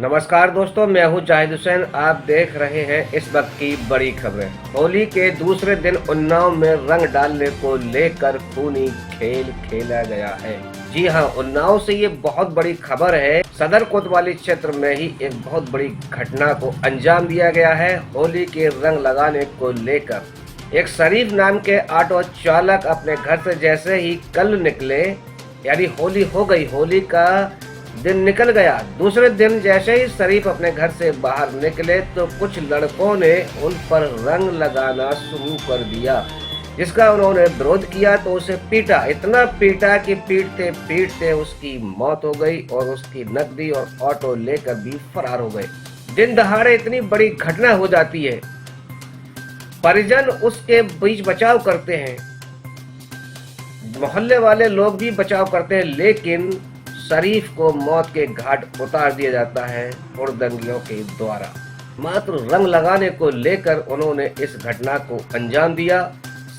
नमस्कार दोस्तों, मैं हूं जाहिद हुसैन। आप देख रहे हैं इस वक्त की बड़ी खबरें। होली के दूसरे दिन उन्नाव में रंग डालने को लेकर खूनी खेल खेला गया है। जी हां, उन्नाव से ये बहुत बड़ी खबर है। सदर कोतवाली क्षेत्र में ही एक बहुत बड़ी घटना को अंजाम दिया गया है। होली के रंग लगाने को लेकर एक शरीफ नाम के ऑटो चालक अपने घर से जैसे ही कल निकले, यानी होली हो गई, होली का दिन निकल गया। दूसरे दिन जैसे ही शरीफ अपने घर से बाहर निकले तो कुछ लड़कों ने उन पर रंग लगाना शुरू कर दिया, जिसका उन्होंने विरोध किया तो उसे पीटा। इतना पीटा कि पीटते पीटते उसकी मौत हो गई और उसकी नकदी और ऑटो लेकर भी फरार हो गए। दिन दहाड़े इतनी बड़ी घटना हो जाती है, परिजन उसके बीच बचाव करते हैं, मोहल्ले वाले लोग भी बचाव करते हैं, लेकिन शरीफ को मौत के घाट उतार दिया जाता है हुड़दंगियों के द्वारा। मात्र रंग लगाने को लेकर उन्होंने इस घटना को अंजाम दिया।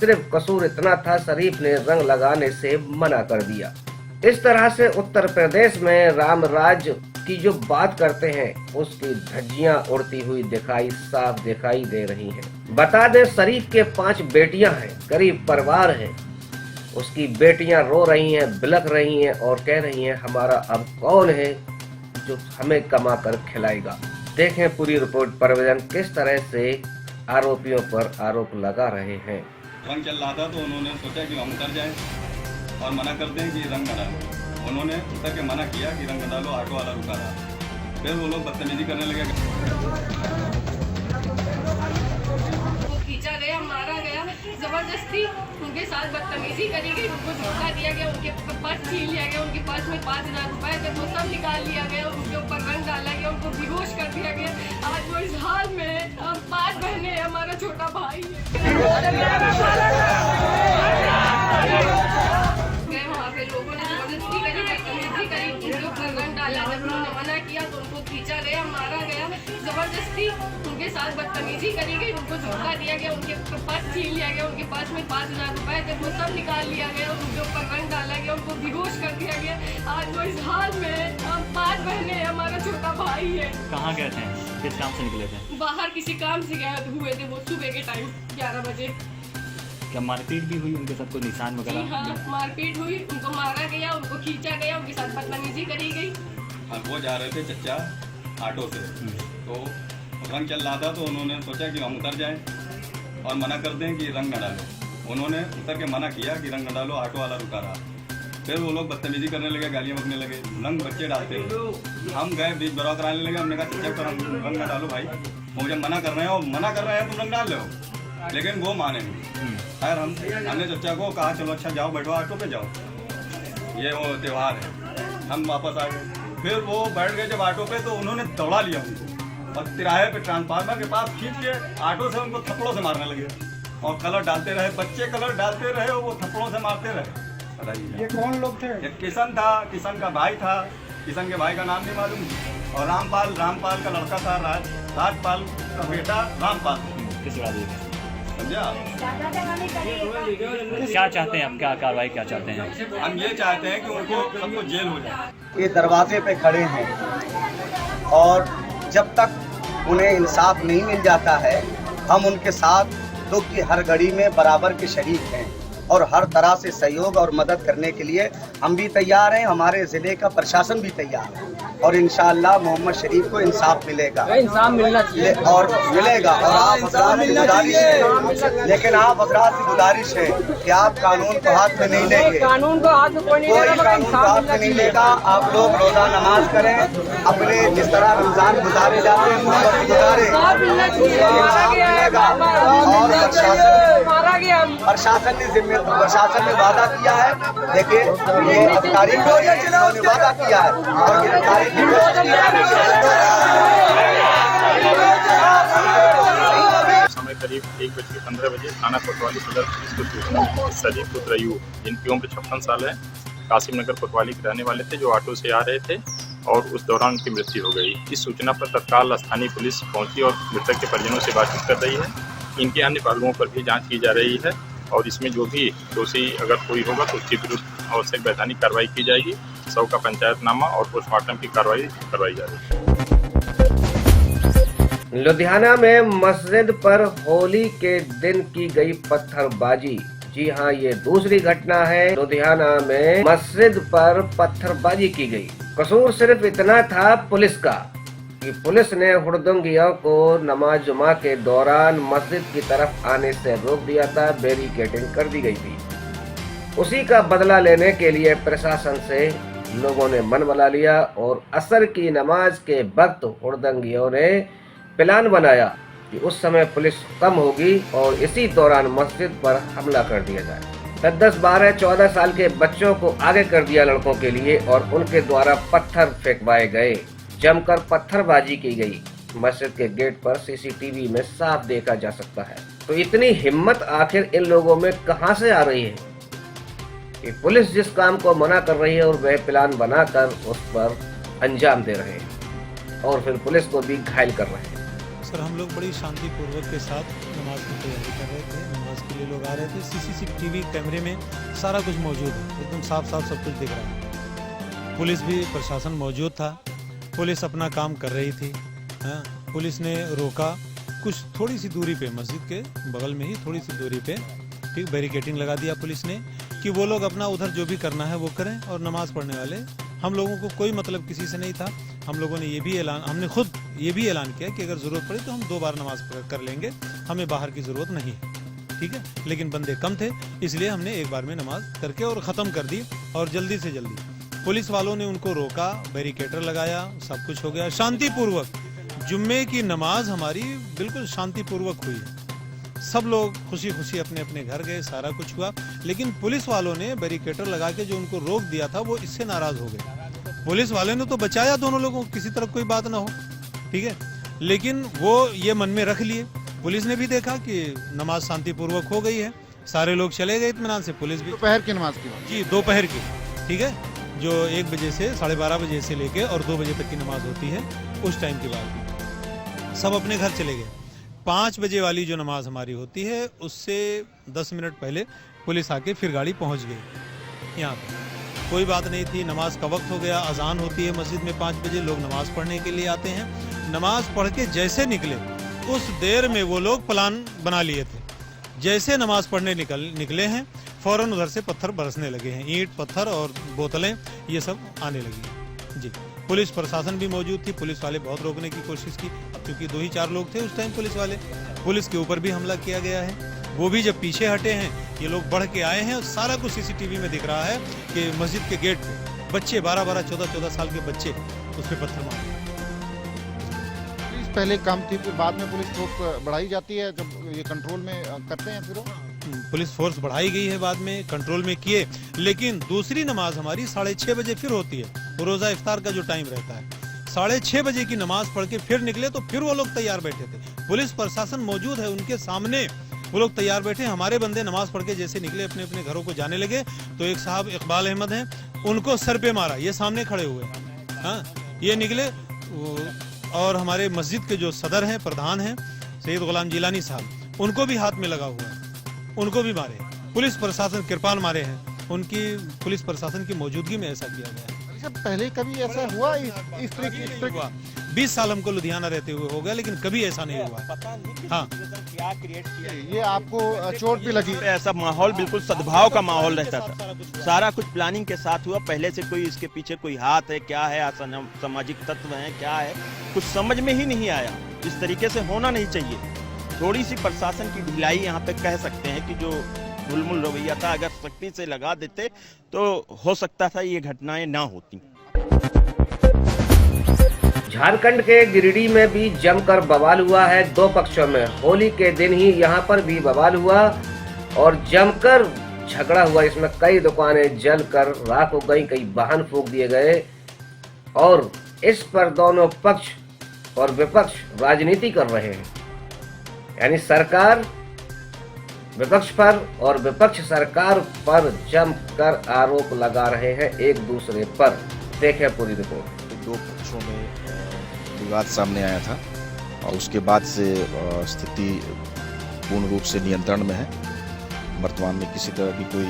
सिर्फ कसूर इतना था, शरीफ ने रंग लगाने से मना कर दिया। इस तरह से उत्तर प्रदेश में राम राज की जो बात करते हैं उसकी धज्जियां उड़ती हुई साफ दिखाई दे रही हैं। बता दें, शरीफ के 5 बेटियां हैं, गरीब परिवार है। उसकी बेटियां रो रही हैं, बिलख रही हैं और कह रही हैं हमारा अब कौन है जो हमें कमा कर खिलाएगा। देखें पूरी रिपोर्ट। परिजन किस तरह से आरोपियों पर आरोप लगा रहे हैं। रंग चल रहा था तो उन्होंने सोचा कि हम उतर जाएं और मना करते हैं कि रंग न डालो। उन्होंने उतर के मना किया कि रंग न डालो, ऑटो वाला रुका रहा। फिर वो लोग बदतमीजी करने लगे। खींचा गया, मारा गया, जबरदस्ती उनके साथ बदतमीजी करी गई, उनको धोखा दिया गया, उनके पर्स छीन लिया गया, उनके पास में 5,000 रुपए थे वो सब निकाल लिया गया, उनके ऊपर रंग डाला गया, उनको बेहोश कर दिया गया। आज वो इस हाल में, हम 5 बहनें हैं, हमारा छोटा भाई है। वहाँ पे लोगों ने जबरदस्ती करी, बदतमीजी करी, उनके ऊपर रंग डाला। जब उन्होंने मना किया तो उनको खींचा गया, मारा गया, जबरदस्ती उनके साथ बदतमीजी करी गई, उनको धोखा दिया गया, उनके पर्स छीन लिया गया, उनके पास में 5,000 रुपए थे वो सब निकाल लिया गया, उनके ऊपर रंग डाला गया, उनको बेहोश कर दिया गया। आज वो इस हाल में, हम 5 बहनें हैं, हमारा छोटा भाई है। कहाँ गए थे, किस काम से निकले थे? बाहर किसी काम से गए हुए थे वो, सुबह के टाइम 11 बजे। क्या मारपीट भी हुई उनके साथ, कोई निशान वगैरह? हाँ, मारपीट हुई, उनको मारा गया, उनको खींचा गया, उनके साथ बदतमीजी करी गई। वो जा रहे थे चच्चा ऑटो से, तो रंग चल रहा था तो उन्होंने सोचा कि हम उतर जाएं और मना कर दें कि रंग न डालो। उन्होंने उतर के मना किया कि रंग न डालो, ऑटो वाला रुका रहा। फिर वो लोग बदतमीजी करने लगे, गालियाँ बकने लगे, रंग बच्चे डालते हैं। हम गए, बीच बराव कराने लगे। हमने कहा चच्चा पर रंग न डालो भाई, वो जब मना कर रहे हैं और मना कर रहे हैं तुम रंग डाल लो, लेकिन वो माने नहीं। खैर हमने चच्चा को कहा चलो अच्छा जाओ, बैठो ऑटो पे जाओ, ये वो त्यौहार है। हम वापस आ गए। फिर वो बैठ गए जब ऑटो पे तो उन्होंने दौड़ा लिया उनको और तिराहे पे ट्रांसफार्मर के पास खींच के ऑटो से उनको थप्पड़ों से मारने लगे और कलर डालते रहे। बच्चे कलर डालते रहे और वो थप्पड़ों से मारते रहे। बताइए ये कौन लोग थे? एक किशन था, किशन का भाई था, किशन के भाई का नाम नहीं मालूम, और रामपाल का लड़का था, राजपाल का बेटा रामपाल। किस राजी समझा? क्या चाहते हैं आप, क्या कार्रवाई क्या चाहते हैं? हम ये चाहते हैं कि उनको सबको जेल हो जाए। ये दरवाजे पे खड़े हैं और जब तक उन्हें इंसाफ नहीं मिल जाता है हम उनके साथ दुख की हर घड़ी में बराबर के शरीक हैं और हर तरह से सहयोग और मदद करने के लिए हम भी तैयार हैं। हमारे ज़िले का प्रशासन भी तैयार है और इंशाअल्लाह मोहम्मद शरीफ को इंसाफ मिलेगा, इंसाफ मिलना चाहिए और मिलेगा। और आप हजरात से गुजारिश है, लेकिन आप हजरात से गुजारिश है कि आप कानून को हाथ में नहीं लेंगे, कानून को हाथ में कोई कानून को हाथ में नहीं लेगा। आप लोग रोजा नमाज करें, अपने जिस तरह रमजान गुजारे जाते हैं गुजारे, इंसाफ मिलेगा। और प्रशासन ने वादा किया है, देखिए ये अफतारी को उन्होंने वादा किया है और गिरफ्तारी समय करीब 1:15 थाना कोतवाली सदर पुलिस को सूचना मिली। शरीफ पुत्र अयूब, जिनकी उम्र 56 साल है, कासिम नगर कोतवाली के रहने वाले थे, जो ऑटो से आ रहे थे और उस दौरान उनकी मृत्यु हो गई। इस सूचना पर तत्काल स्थानीय पुलिस पहुंची और मृतक के परिजनों से बातचीत कर रही है। इनके अन्य पहलुओं पर भी जाँच की जा रही है और इसमें जो भी दोषी अगर कोई होगा तो उसके विरुद्ध आवश्यक वैधानिक कार्रवाई की जाएगी। शव का पंचायतनामा और पोस्टमार्टम की कार्रवाई करवाई जा रही है। लुधियाना में मस्जिद पर होली के दिन की गई पत्थरबाजी। जी हाँ, ये दूसरी घटना है। लुधियाना में मस्जिद पर पत्थरबाजी की गई। कसूर सिर्फ इतना था पुलिस का कि पुलिस ने हुड़दंगियों को नमाज जुमा के दौरान मस्जिद की तरफ आने से रोक दिया था, बैरिकेडिंग कर दी गई थी। उसी का बदला लेने के लिए प्रशासन से लोगों ने मन बना लिया और असर की नमाज के वक्त हुड़दंगियों ने प्लान बनाया कि उस समय पुलिस कम होगी और इसी दौरान मस्जिद पर हमला कर दिया जाए। 10, 12, 14 साल के बच्चों को आगे कर दिया लड़कों के लिए और उनके द्वारा पत्थर फेंकवाए गए। जमकर पत्थरबाजी की गई। मस्जिद के गेट पर सीसीटीवी में साफ देखा जा सकता है। तो इतनी हिम्मत आखिर इन लोगों में कहां से आ रही है कि पुलिस जिस काम को मना कर रही है और वह प्लान बनाकर उस पर अंजाम दे रहे हैं और फिर पुलिस को भी घायल कर रहे हैं। सर, हम लोग बड़ी शांतिपूर्वक के साथ नमाज की तैयारी कर रहे थे। नमाज के लिए लोग आ रहे थे। सीसीटीवी कैमरे में सारा कुछ मौजूद है, एकदम साफ साफ सब कुछ दिख रहा है। पुलिस भी, प्रशासन मौजूद था। पुलिस अपना काम कर रही थी। हाँ, पुलिस ने रोका कुछ थोड़ी सी दूरी पे, मस्जिद के बगल में ही थोड़ी सी दूरी पे, ठीक, बैरिकेडिंग लगा दिया पुलिस ने कि वो लोग अपना उधर जो भी करना है वो करें और नमाज पढ़ने वाले, हम लोगों को कोई मतलब किसी से नहीं था। हम लोगों ने हमने खुद ये भी ऐलान किया कि अगर जरूरत पड़े तो हम 2 बार नमाज कर लेंगे, हमें बाहर की जरूरत नहीं है, ठीक है। लेकिन बंदे कम थे, इसलिए हमने एक बार में नमाज करके और खत्म कर दी। और जल्दी से जल्दी पुलिस वालों ने उनको रोका, बैरिकेटर लगाया, सब कुछ हो गया शांतिपूर्वक। जुम्मे की नमाज हमारी बिल्कुल शांतिपूर्वक हुई है। सब लोग खुशी खुशी अपने अपने घर गए, सारा कुछ हुआ। लेकिन पुलिस वालों ने बैरिकेटर लगा के जो उनको रोक दिया था वो इससे नाराज हो गए। पुलिस वाले ने तो बचाया दोनों लोगों को, किसी तरह कोई बात ना हो, ठीक है। लेकिन वो ये मन में रख लिए। पुलिस ने भी देखा कि नमाज शांतिपूर्वक हो गई है, सारे लोग चले गए इत्मीनान से। पुलिस भी दोपहर की नमाज की, जी दोपहर की, ठीक है, जो 1 बजे से 12:30 बजे से लेके और 2 बजे तक की नमाज होती है, उस टाइम के बाद सब अपने घर चले गए। 5 बजे वाली जो नमाज हमारी होती है उससे 10 मिनट पहले पुलिस आके फिर गाड़ी पहुंच गई यहाँ पर। कोई बात नहीं थी। नमाज का वक्त हो गया, अजान होती है मस्जिद में 5 बजे, लोग नमाज पढ़ने के लिए आते हैं। नमाज पढ़ के जैसे निकले उस देर में वो लोग प्लान बना लिए थे। जैसे नमाज पढ़ने निकले हैं, फौरन उधर से पत्थर बरसने लगे हैं, ईंट पत्थर और बोतलें ये सब आने लगी जी। पुलिस प्रशासन भी मौजूद थी। पुलिस वाले बहुत रोकने की कोशिश की, क्योंकि 2 ही 4 लोग थे उस टाइम पुलिस वाले। पुलिस के ऊपर भी हमला किया गया है। वो भी जब पीछे हटे हैं, ये लोग बढ़ के आए हैं, सारा कुछ सीसीटीवी में दिख रहा है कि मस्जिद के गेट पे बच्चे 12-12, 14-14 साल के बच्चे उस पर पत्थर मारे। पुलिस पहले कम थी, फिर बाद में पुलिस फोर्स बढ़ाई जाती है जब ये कंट्रोल में करते हैं। फिर पुलिस फोर्स बढ़ाई गई है, बाद में कंट्रोल में किए। लेकिन दूसरी नमाज हमारी 6:30 बजे फिर होती है। रोजा इफ्तार का जो टाइम रहता है, 6:30 बजे की नमाज पढ़ के फिर निकले तो फिर वो लोग तैयार बैठे थे। पुलिस प्रशासन मौजूद है, उनके सामने वो लोग तैयार बैठे। हमारे बंदे नमाज पढ़ के जैसे निकले अपने अपने घरों को जाने लगे तो एक साहब इकबाल अहमद हैं, उनको सर पे मारा, ये सामने खड़े हुए। हाँ, ये निकले और हमारे मस्जिद के जो सदर हैं, प्रधान हैं, सैयद गुलाम जिलानी साहब, उनको भी हाथ में लगा हुआ है, उनको भी मारे। पुलिस प्रशासन कृपाल मारे हैं, उनकी पुलिस प्रशासन की मौजूदगी में ऐसा किया गया है। पहले कभी ऐसा हुआ इस तरह हुआ? 20 साल हमको लुधियाना रहते हुए हो गया, लेकिन कभी ऐसा नहीं हुआ। हाँ, क्या क्रिएट किया ये आपको चोट भी लगी? ऐसा माहौल बिल्कुल सद्भाव का माहौल रहता था। सारा कुछ प्लानिंग के साथ हुआ। पहले से कोई इसके पीछे कोई हाथ है, क्या है, सामाजिक तत्व है, क्या है, कुछ समझ में ही नहीं आया। इस तरीके से होना नहीं चाहिए। थोड़ी सी प्रशासन की ढिलाई यहाँ पे कह सकते हैं कि जो ढुलमुल रवैया था, अगर सख्ती से लगा देते तो हो सकता था ये घटनाएं ना होती। झारखंड के गिरिडीह में भी जमकर बवाल हुआ है 2 पक्षों में। होली के दिन ही यहाँ पर भी बवाल हुआ और जमकर झगड़ा हुआ। इसमें कई दुकानें जलकर राख हो गई, कई वाहन फूंक दिए गए और इस पर दोनों पक्ष और विपक्ष राजनीति कर रहे हैं। यानी सरकार विपक्ष पर और विपक्ष सरकार पर जमकर आरोप लगा रहे हैं एक दूसरे पर। देखें पूरी रिपोर्ट। 2 पक्षों में विवाद सामने आया था और उसके बाद से स्थिति पूर्ण रूप से नियंत्रण में है। वर्तमान में किसी तरह की कोई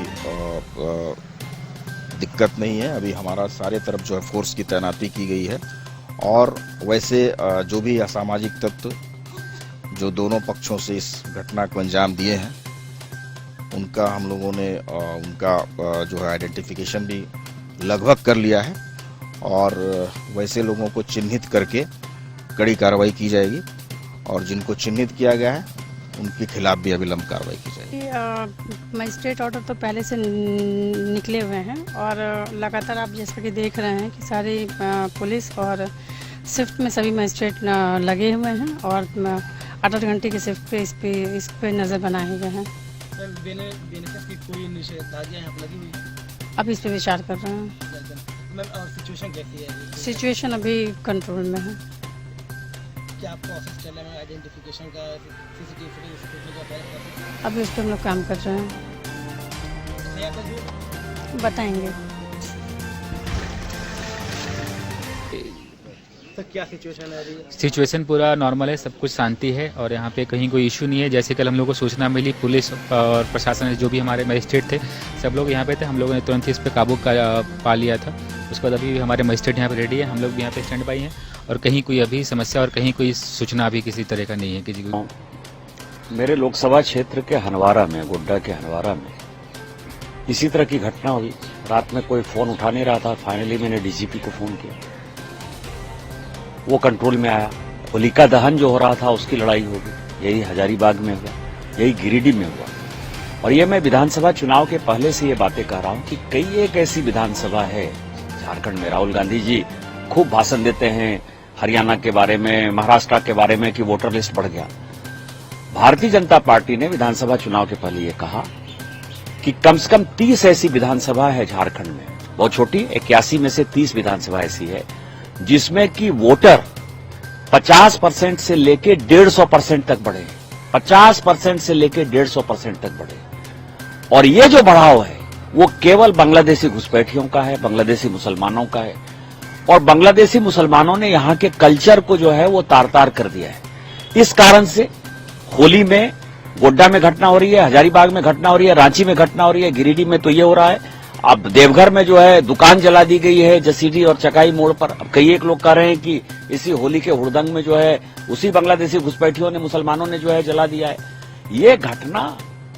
दिक्कत नहीं है। अभी हमारा सारे तरफ जो है फोर्स की तैनाती की गई है और वैसे जो भी असामाजिक तत्व जो दोनों पक्षों से इस घटना को अंजाम दिए हैं उनका हम लोगों ने उनका जो है आइडेंटिफिकेशन भी लगभग कर लिया है और वैसे लोगों को चिन्हित करके कड़ी कार्रवाई की जाएगी और जिनको चिन्हित किया गया है उनके खिलाफ भी अविलंब कार्रवाई की जाएगी। मजिस्ट्रेट ऑर्डर तो पहले से निकले हुए हैं और लगातार आप जैसा कि देख रहे हैं कि सारी पुलिस और शिफ्ट में सभी मजिस्ट्रेट लगे हुए हैं और 8 घंटे की शिफ्ट पे इस पे नज़र बनाए गए हैं। कोई निषेधाज्ञा यहाँ पर लगी हुई है? अब इस पे विचार कर रहे हैं। और सिचुएशन कैसी है? सिचुएशन अभी कंट्रोल में है। क्या आपका ऑफिस चल रहा है आइडेंटिफिकेशन का, सीसीटीवी फुटेज का प्रोसेस? अभी उस पर हम लोग काम कर रहे हैं, बताएंगे। तो क्या सिचुएशन है अभी? सिचुएशन पूरा नॉर्मल है, सब कुछ शांति है और यहाँ पे कहीं कोई इशू नहीं है। जैसे कल हम लोग को सूचना मिली, पुलिस और प्रशासन जो भी हमारे मजिस्ट्रेट थे सब लोग यहाँ पे थे, हम लोगों ने तुरंत इस पे काबू पा लिया था। उसके बाद अभी हमारे मजिस्ट्रेट यहाँ पे रेडी है, हम लोग भी यहाँ पे स्टैंड बाई हैं और कहीं कोई अभी समस्या और कहीं कोई सूचना अभी किसी तरह का नहीं है किसी को। मेरे लोकसभा क्षेत्र के हनवारा में, गोड्डा के हनवारा में इसी तरह की घटना हुई। रात में कोई फोन उठा नहीं रहा था, फाइनली मैंने डीजीपी को फोन किया, वो कंट्रोल में आया। होलिका दहन जो हो रहा था उसकी लड़ाई हो गई, यही हजारीबाग में हुआ, यही गिरिडीह में हुआ। और ये मैं विधानसभा चुनाव के पहले से ये बातें कह रहा हूं कि कई एक ऐसी विधानसभा है झारखंड में, राहुल गांधी जी खूब भाषण देते हैं हरियाणा के बारे में, महाराष्ट्र के बारे में कि वोटर लिस्ट बढ़ गया। भारतीय जनता पार्टी ने विधानसभा चुनाव के पहले ये कहा कि कम से कम 30 ऐसी विधानसभा है झारखंड में, बहुत छोटी, 81 में से 30 विधानसभा ऐसी है जिसमें कि वोटर 50% से लेके 150% तक बढ़े, 50% से लेके 150% तक बढ़े। और ये जो बढ़ाव है वो केवल बांग्लादेशी घुसपैठियों का है, बांग्लादेशी मुसलमानों का है। और बांग्लादेशी मुसलमानों ने यहाँ के कल्चर को जो है वो तार-तार कर दिया है। इस कारण से होली में गोड्डा में घटना हो रही है, हजारीबाग में घटना हो रही है, रांची में घटना हो रही है, गिरिडीह में तो ये हो रहा है। अब देवघर में जो है दुकान जला दी गई है जसीडीह और चकाई मोड़ पर। अब कई एक लोग कह रहे हैं कि इसी होली के हुड़दंग में जो है उसी बांग्लादेशी घुसपैठियों ने, मुसलमानों ने जो है जला दिया है। ये घटना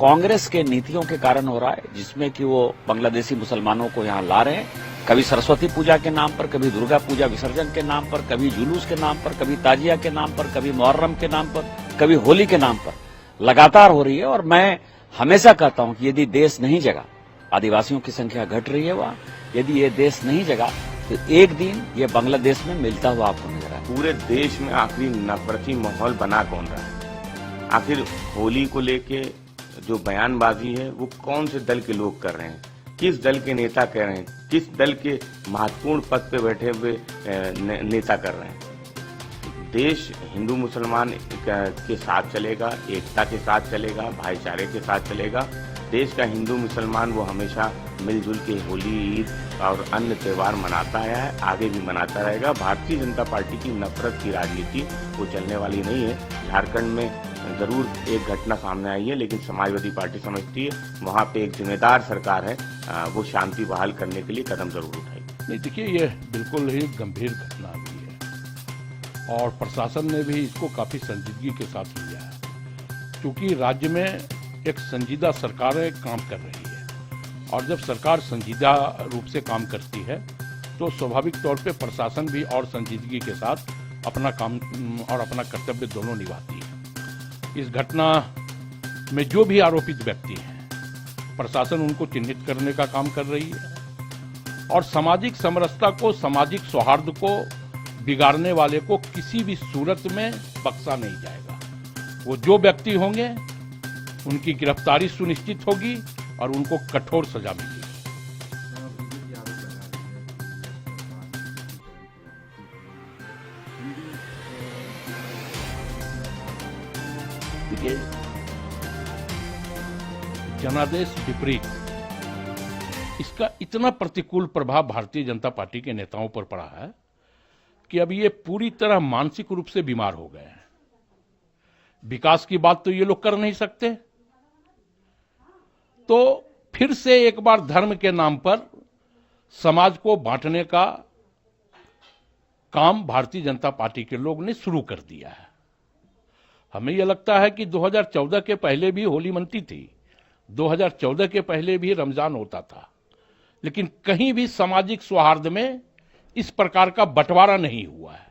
कांग्रेस के नीतियों के कारण हो रहा है, जिसमें कि वो बांग्लादेशी मुसलमानों को यहाँ ला रहे हैं, कभी सरस्वती पूजा के नाम पर, कभी दुर्गा पूजा विसर्जन के नाम पर, कभी जुलूस के नाम पर, कभी ताजिया के नाम पर, कभी मुहर्रम के नाम पर, कभी होली के नाम पर लगातार हो रही है। और मैं हमेशा कहता हूं कि यदि देश नहीं जगा, आदिवासियों की संख्या घट रही है वहां, यदि ये देश नहीं जगा तो एक दिन ये बांग्लादेश में मिलता हुआ आपको नजर आए। पूरे देश में आखिर नफरती माहौल बना कौन रहा है? आखिर होली को लेके जो बयानबाजी है वो कौन से दल के लोग कर रहे हैं, किस दल के नेता कह रहे हैं, किस दल के महत्वपूर्ण पद पे बैठे हुए नेता कर रहे हैं? देश हिंदू मुसलमान के साथ चलेगा, एकता के साथ चलेगा, भाईचारे के साथ चलेगा। देश का हिंदू मुसलमान वो हमेशा मिलजुल के होली, ईद और अन्य त्यौहार मनाता आया है, आगे भी मनाता रहेगा। भारतीय जनता पार्टी की नफरत की राजनीति वो चलने वाली नहीं है। झारखंड में जरूर एक घटना सामने आई है, लेकिन समाजवादी पार्टी समझती है वहाँ पे एक जिम्मेदार सरकार है, वो शांति बहाल करने के लिए कदम जरूर उठाएगी। नहीं, देखिए ये बिल्कुल ही गंभीर घटना हुई है और प्रशासन ने भी इसको काफी संजीदगी के साथ लिया है, क्योंकि राज्य में एक संजीदा सरकार काम कर रही है और जब सरकार संजीदा रूप से काम करती है तो स्वाभाविक तौर पे प्रशासन भी और संजीदगी के साथ अपना काम और अपना कर्तव्य दोनों निभाती है। इस घटना में जो भी आरोपित व्यक्ति हैं, प्रशासन उनको चिन्हित करने का काम कर रही है और सामाजिक समरसता को, सामाजिक सौहार्द को बिगाड़ने वाले को किसी भी सूरत में बख्शा नहीं जाएगा। वो जो व्यक्ति होंगे उनकी गिरफ्तारी सुनिश्चित होगी और उनको कठोर सजा मिलेगी। जनादेश विपरीत, इसका इतना प्रतिकूल प्रभाव भारतीय जनता पार्टी के नेताओं पर पड़ा है कि अब ये पूरी तरह मानसिक रूप से बीमार हो गए हैं। विकास की बात तो ये लोग कर नहीं सकते, तो फिर से एक बार धर्म के नाम पर समाज को बांटने का काम भारतीय जनता पार्टी के लोग ने शुरू कर दिया है। हमें यह लगता है कि 2014 के पहले भी होली मनती थी, 2014 के पहले भी रमजान होता था, लेकिन कहीं भी सामाजिक सौहार्द में इस प्रकार का बंटवारा नहीं हुआ है।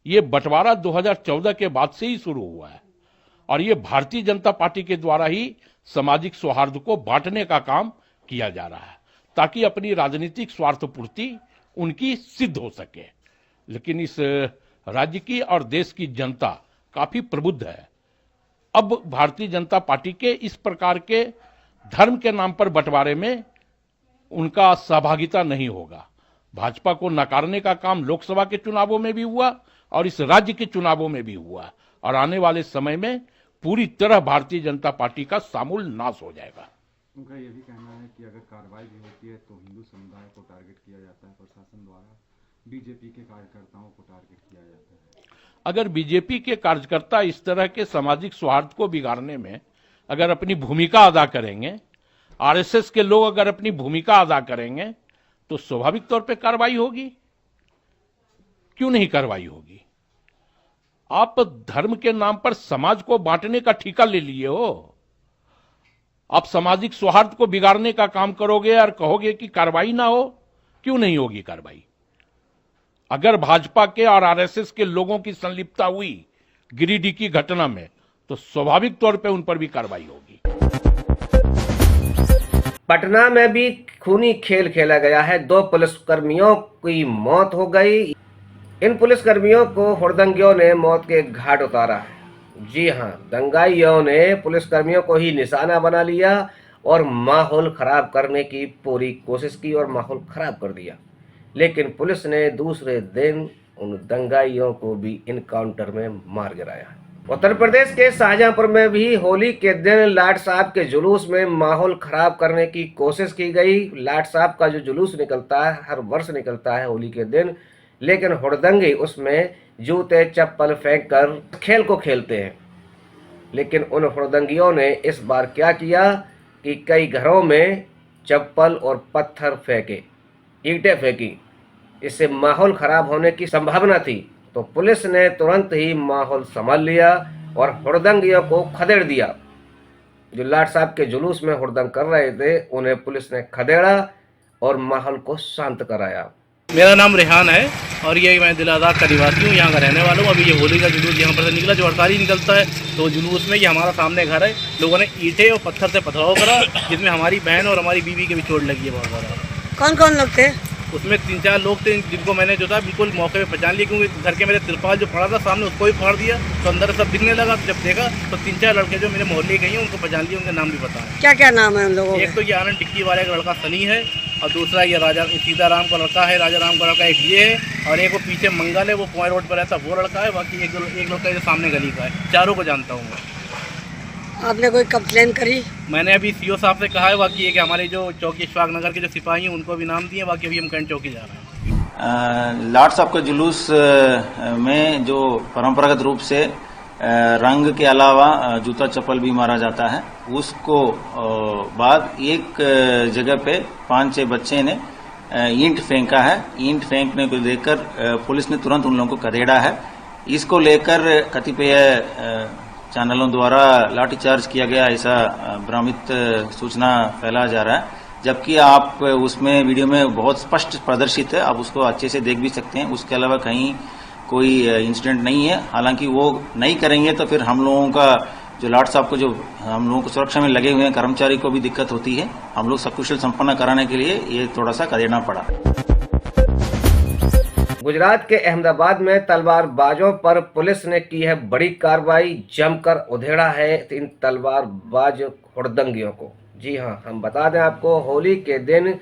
ये बंटवारा 2014 के बाद से ही शुरू हुआ है और ये भारतीय जनता पार्टी के द्वारा ही सामाजिक सौहार्द को बांटने का काम किया जा रहा है ताकि अपनी राजनीतिक स्वार्थ पूर्ति उनकी सिद्ध हो सके। लेकिन इस राज्य की और देश की जनता काफी प्रबुद्ध है। अब भारतीय जनता पार्टी के इस प्रकार के धर्म के नाम पर बंटवारे में उनका सहभागिता नहीं होगा। भाजपा को नकारने का काम लोकसभा के चुनावों में भी हुआ और इस राज्य के चुनावों में भी हुआ और आने वाले समय में पूरी तरह भारतीय जनता पार्टी का सामूल नाश हो जाएगा। उनका यह भी कहना है कि अगर कार्रवाई भी होती है तो हिंदू समुदाय को टारगेट किया जाता है, प्रशासन द्वारा बीजेपी के कार्यकर्ताओं को टारगेट किया जाता है। अगर बीजेपी के कार्यकर्ता इस तरह के सामाजिक सौहार्द को बिगाड़ने में अगर अपनी भूमिका अदा करेंगे, आरएसएस के लोग अगर अपनी भूमिका अदा करेंगे तो स्वाभाविक तौर पे कार्रवाई होगी। क्यों नहीं कार्रवाई होगी? आप धर्म के नाम पर समाज को बांटने का ठेका ले लिए हो। आप सामाजिक सौहार्द को बिगाड़ने का काम करोगे और कहोगे कि कार्रवाई ना हो। क्यों नहीं होगी कार्रवाई? अगर भाजपा के और आरएसएस के लोगों की संलिप्तता हुई गिरिडीह की घटना में तो स्वाभाविक तौर पे उन पर भी कार्रवाई होगी। पटना में भी खूनी खेल खेला गया है। 2 पुलिसकर्मियों की मौत हो गई। इन पुलिसकर्मियों को हुड़दंगियों ने मौत के घाट उतारा है। जी हां, दंगाइयों ने पुलिसकर्मियों को ही निशाना बना लिया और माहौल खराब करने की पूरी कोशिश की और माहौल खराब कर दिया। लेकिन पुलिस ने दूसरे दिन उन दंगाइयों को भी इनकाउंटर में मार गिराया। उत्तर प्रदेश के शाहजहांपुर में भी होली के दिन लाट साहब के जुलूस में माहौल खराब करने की कोशिश की गई। लाट साहब का जो जुलूस निकलता है, हर वर्ष निकलता है होली के दिन, लेकिन हुड़दंगी उसमें जूते चप्पल फेंक कर खेल को खेलते हैं। लेकिन उन हुड़दंगियों ने इस बार क्या किया कि कई घरों में चप्पल और पत्थर फेंके, ईंटें फेंकी। इससे माहौल खराब होने की संभावना थी, तो पुलिस ने तुरंत ही माहौल संभाल लिया और हुड़दंगियों को खदेड़ दिया। जो लाट साहब के जुलूस में हुड़दंग कर रहे थे उन्हें पुलिस ने खदेड़ा और माहौल को शांत कराया। मेरा नाम रेहान है और ये मैं दिलादार का निवासी हूँ, यहाँ का रहने वाला हूँ। अभी ये होली का जुलूस यहाँ पर से निकला, जो 48 निकलता है, तो जुलूस में ये हमारा सामने घर है, लोगों ने ईंटें और पत्थर से पथराव करा, जिसमें हमारी बहन और हमारी बीवी के भी चोट लगी है बहुत ज़्यादा। कौन कौन लोग थे? उसमें 3-4 लोग थे जिनको मैंने जो था बिल्कुल मौके पे पहचान लिया, क्योंकि घर के मेरे तिरपाल जो पड़ा था सामने उसको ही फाड़ दिया, तो अंदर सब दिखने लगा। तो जब देखा तो 3-4 लड़के जो मेरे मोहल्ले के हैं उनको पहचान लिया, उनके नाम भी पता है। क्या क्या नाम है उन लोगों? एक तो ये आनंद टिक्की वाले का लड़का सनी है और दूसरा ये राजा सीताराम का लड़का है, राजा राम का लड़का एक ये है, और एक वो पीछे मंगल है, वो पॉइंट रोड पर रहता वो लड़का है। बाकी एक लड़का जो सामने गली का है, चारों को जानता हूँ। आपने कोई कंप्लेन करी? मैंने अभी सीओ साहब से कहा है, बाकी एक हमारे जो चौकी इशफाक नगर के जो सिपाही हैं उनको भी नाम दिए। बाकी अभी हम कैंट चौकी जा रहे हैं। लाट साहब के जुलूस में जो परंपरागत रूप से रंग के अलावा जूता चप्पल भी मारा जाता है, उसको बाद एक जगह पे 5-6 बच्चे ने ईंट फेंका है। ईंट फेंकने को लेकर पुलिस ने तुरंत उन लोगों को खदेड़ा है। इसको लेकर कतिपय चैनलों द्वारा लाठीचार्ज किया गया, ऐसा भ्रामित सूचना फैलाया जा रहा है, जबकि आप उसमें वीडियो में बहुत स्पष्ट प्रदर्शित है, आप उसको अच्छे से देख भी सकते हैं। उसके अलावा कहीं कोई इंसिडेंट नहीं है। हालांकि वो नहीं करेंगे तो फिर हम लोगों का जो लाट साहब को, जो हम लोगों को सुरक्षा में लगे हुए हैं कर्मचारी को भी दिक्कत होती है। हम लोग सकुशल संपन्न कराने के लिए ये थोड़ा सा खदेड़ना पड़ा। गुजरात के अहमदाबाद में तलवारबाजों पर पुलिस ने की है बड़ी कार्रवाई, जमकर उधेड़ा है इन तलवारबाज हुड़दंगियों को। जी हां, हम बता दें आपको, होली के दिन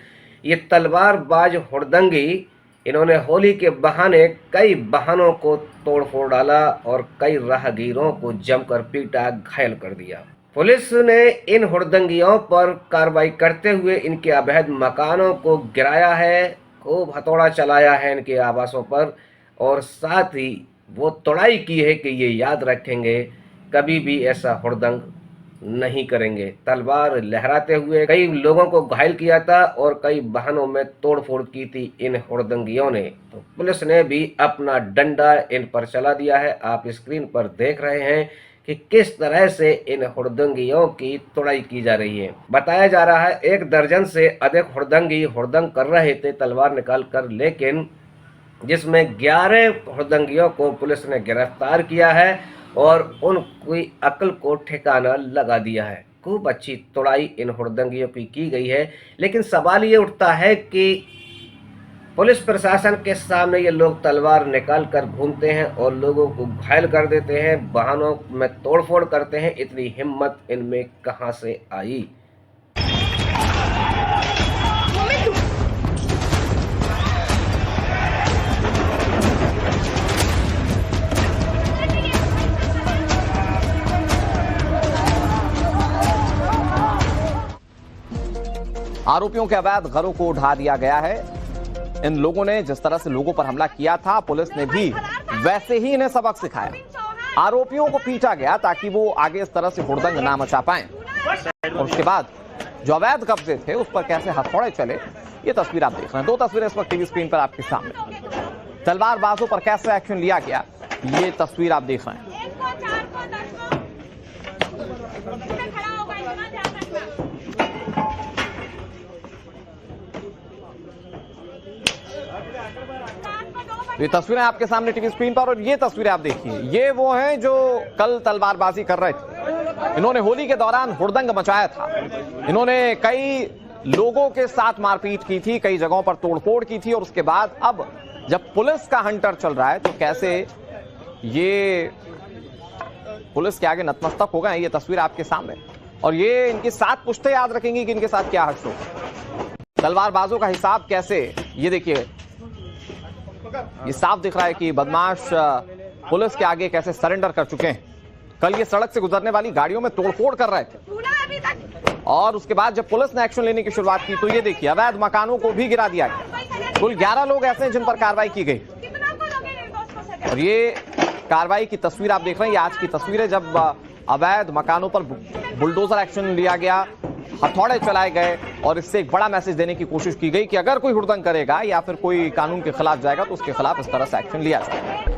ये तलवारबाज हुड़दंगी इन्होंने होली के बहाने कई वाहनों को तोड़ फोड़ डाला और कई राहगीरों को जमकर पीटा, घायल कर दिया। पुलिस ने इन हुड़दंगियों पर कार्रवाई करते हुए इनके अवैध मकानों को गिराया है, खूब हथौड़ा चलाया है इनके आवासों पर, और साथ ही वो तोड़ाई की है कि ये याद रखेंगे कभी भी ऐसा हुड़दंग नहीं करेंगे। तलवार लहराते हुए कई लोगों को घायल किया था और कई वाहनों में तोड़फोड़ की थी इन हुड़दंगियों ने। तो पुलिस ने भी अपना डंडा इन पर चला दिया है। आप स्क्रीन पर देख रहे हैं कि किस तरह से इन हुड़दंगियों की तोड़ाई की जा रही है। बताया जा रहा है 1 दर्जन से अधिक हुड़दंगी हुड़दंग कर रहे थे तलवार निकाल कर, लेकिन जिसमें 11 हुड़दंगियों को पुलिस ने गिरफ्तार किया है और उनकी अक्ल को ठिकाना लगा दिया है। खूब अच्छी तोड़ाई इन हुड़दंगियों की गई है। लेकिन सवाल ये उठता है कि पुलिस प्रशासन के सामने ये लोग तलवार निकाल कर घूमते हैं और लोगों को घायल कर देते हैं, वाहनों में तोड़फोड़ करते हैं। इतनी हिम्मत इनमें कहां से आई? आरोपियों के अवैध घरों को ढा दिया गया है। इन लोगों ने जिस तरह से लोगों पर हमला किया था, पुलिस ने भी वैसे ही इन्हें सबक सिखाया। आरोपियों को पीटा गया ताकि वो आगे इस तरह से हुड़दंग ना मचा पाएं। और उसके बाद जो अवैध कब्जे थे उस पर कैसे हथौड़े चले, ये तस्वीर आप देख रहे हैं। 2 तस्वीरें इस वक्त टीवी स्क्रीन पर आपके सामने। तलवारबाजों पर कैसे एक्शन लिया गया, ये तस्वीर आप देख रहे हैं। ये तस्वीरें आपके सामने टीवी स्क्रीन पर, और ये तस्वीरें आप देखिए, ये वो हैं जो कल तलवारबाजी कर रहे थे। इन्होंने होली के दौरान हुड़दंग मचाया था। इन्होंने कई लोगों के साथ मारपीट की थी, कई जगहों पर तोड़फोड़ की थी, और उसके बाद अब जब पुलिस का हंटर चल रहा है तो कैसे ये पुलिस के आगे नतमस्तक हो गए। ये तस्वीर आपके सामने, और ये इनकी 7 पुश्तें याद रखेंगी कि इनके साथ क्या हश्र हो। तलवारबाजों का हिसाब कैसे, ये देखिए, ये साफ दिख रहा है कि बदमाश पुलिस के आगे कैसे सरेंडर कर चुके हैं। कल ये सड़क से गुजरने वाली गाड़ियों में तोड़फोड़ कर रहे थे, और उसके बाद जब पुलिस ने एक्शन लेने की शुरुआत की तो ये देखिए, अवैध मकानों को भी गिरा दिया गया। कुल 11 लोग ऐसे हैं जिन पर कार्रवाई की गई, और ये कार्रवाई की तस्वीर आप देख रहे हैं। ये आज की तस्वीर है जब अवैध मकानों पर बुलडोजर एक्शन लिया गया, हथौड़े चलाए गए, और इससे एक बड़ा मैसेज देने की कोशिश की गई कि अगर कोई हुड़दंग करेगा या फिर कोई कानून के खिलाफ जाएगा तो उसके खिलाफ इस तरह से एक्शन लिया जाएगा।